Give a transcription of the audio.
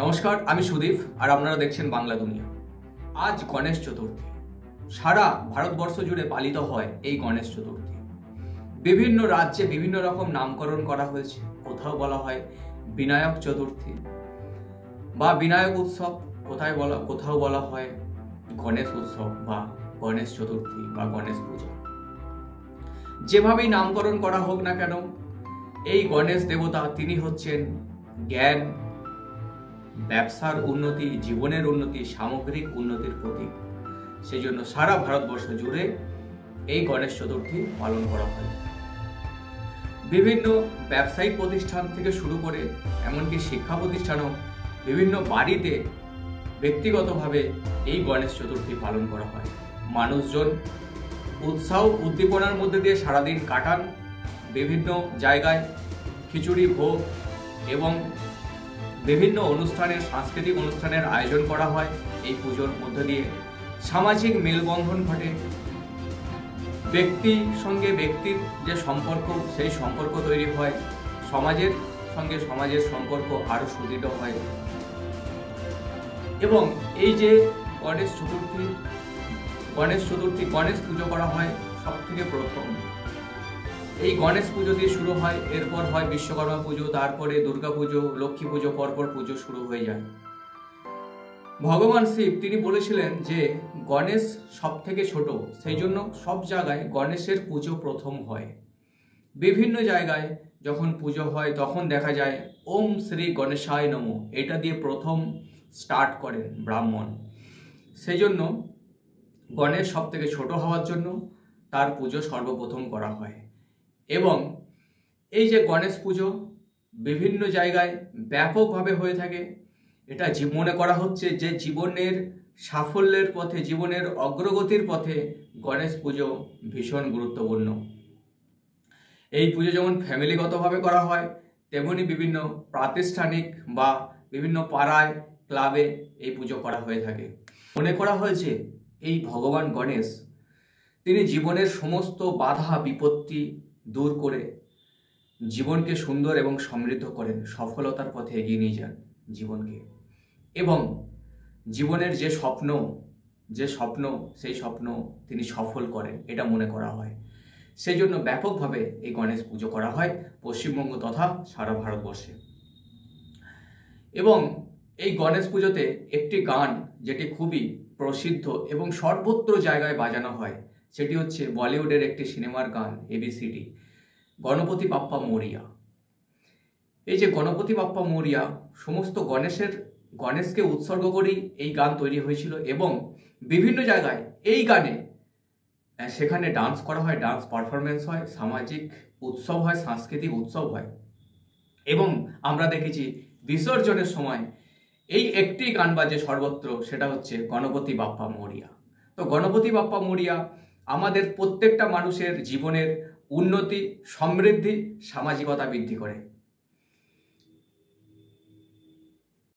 নমস্কার, আমি সুদীপ আর আপনারা দেখছেন বাংলা দুনিয়া। আজ গণেশ চতুর্থী। সারা ভারতবর্ষ জুড়ে পালিত হয় এই গণেশ চতুর্থী। বিভিন্ন রাজ্যে বিভিন্ন রকম নামকরণ করা হয়েছে। কোথাও বলা হয় বিনায়ক চতুর্থী বা বিনায়ক উৎসব, কোথাও বলা হয় গণেশ উৎসব বা গণেশ চতুর্থী বা গণেশ পূজা। যেভাবেই নামকরণ করা হোক না কেন, এই গণেশ দেবতা তিনি হচ্ছেন জ্ঞান, ব্যবসার উন্নতি, জীবনের উন্নতি, সামগ্রিক উন্নতির প্রতীক। সেই জন্য সারা ভারতবর্ষ জুড়ে এই গণেশ চতুর্থী পালন করা হয়। বিভিন্ন ব্যবসায়িক প্রতিষ্ঠান থেকে শুরু করে এমনকি শিক্ষা প্রতিষ্ঠানও বিভিন্ন বাড়িতে ব্যক্তিগতভাবে এই গণেশ চতুর্থী পালন করা হয়। মানুষজন উৎসাহ উদ্দীপনার মধ্যে দিয়ে সারাদিন কাটান। বিভিন্ন জায়গায় খিচুড়ি ভোগ এবং বিভিন্ন সাংস্কৃতিক অনুষ্ঠানের আয়োজন করা হয়। এই পুজোর মধ্যে দিয়ে সামাজিক মেলবন্ধন ঘটে। ব্যক্তির সঙ্গে ব্যক্তির যে সম্পর্ক, সেই সম্পর্ক তৈরি হয়। সমাজের সঙ্গে সমাজের সম্পর্ক আরো সুদৃঢ় হয়। এবং এই যে গণেশ পুজো করা হয় সব থেকে প্রথম। এই গণেশ পুজো দিয়ে শুরু হয়, এরপর হয় বিশ্বকর্মা পুজো, তারপরে দুর্গা পুজো, লক্ষ্মী পুজো, পরপর পুজো শুরু হয়ে যায়। ভগবান শিব তিনি বলেছিলেন যে গণেশ সব থেকে ছোট, সেই জন্য সব জায়গায় গণেশের পুজো প্রথম হয়। বিভিন্ন জায়গায় যখন পুজো হয় তখন দেখা যায় ওম শ্রী গণেশায় নমঃ, এটা দিয়ে প্রথম স্টার্ট করেন ব্রাহ্মণ। সেই জন্য গণেশ সব থেকে ছোট হওয়ার জন্য তার পুজো সর্বপ্রথম করা হয়। এবং এই যে গণেশ পুজো বিভিন্ন জায়গায় ব্যাপকভাবে হয়ে থাকে, এটা মনে করা হচ্ছে যে জীবনের সাফল্যের পথে, জীবনের অগ্রগতির পথে গণেশ পুজো ভীষণ গুরুত্বপূর্ণ। এই পুজো যেমন ফ্যামিলিগতভাবে করা হয়, তেমনি বিভিন্ন প্রাতিষ্ঠানিক বা বিভিন্ন পাড়ায় ক্লাবে এই পুজো করা হয়ে থাকে। মনে করা হয়েছে এই ভগবান গণেশ তিনি জীবনের সমস্ত বাধা বিপত্তি দূর করে জীবনকে সুন্দর এবং সমৃদ্ধ করেন, সফলতার পথে এগিয়ে নিয়ে যান জীবনকে। এবং জীবনের যে স্বপ্ন সেই স্বপ্ন তিনি সফল করেন, এটা মনে করা হয়। সেই জন্য ব্যাপকভাবে এই গণেশ পুজো করা হয় পশ্চিমবঙ্গ তথা সারা ভারতবর্ষে। এবং এই গণেশ পুজোতে একটি গান যেটি খুবই প্রসিদ্ধ এবং সর্বত্র জায়গায় বাজানো হয়, সেটি হচ্ছে বলিউডের একটি সিনেমার গান ABCD, গণপতি বাপ্পা মোরিয়া। এই যে গণপতি বাপ্পা মোরিয়া, সমস্ত গণেশকে উৎসর্গ করেই এই গান তৈরি হয়েছিল। এবং বিভিন্ন জায়গায় এই গানে সেখানে ডান্স করা হয়, ডান্স পারফরমেন্স হয়, সামাজিক উৎসব হয়, সাংস্কৃতিক উৎসব হয়। এবং আমরা দেখেছি বিসর্জনের সময় এই একটি গান বাজে সর্বত্র, সেটা হচ্ছে গণপতি বাপ্পা মোরিয়া। তো গণপতি বাপ্পা মোরিয়া আমাদের প্রত্যেকটা মানুষের জীবনের উন্নতি, সমৃদ্ধি, সামাজিকতা বৃদ্ধি করে।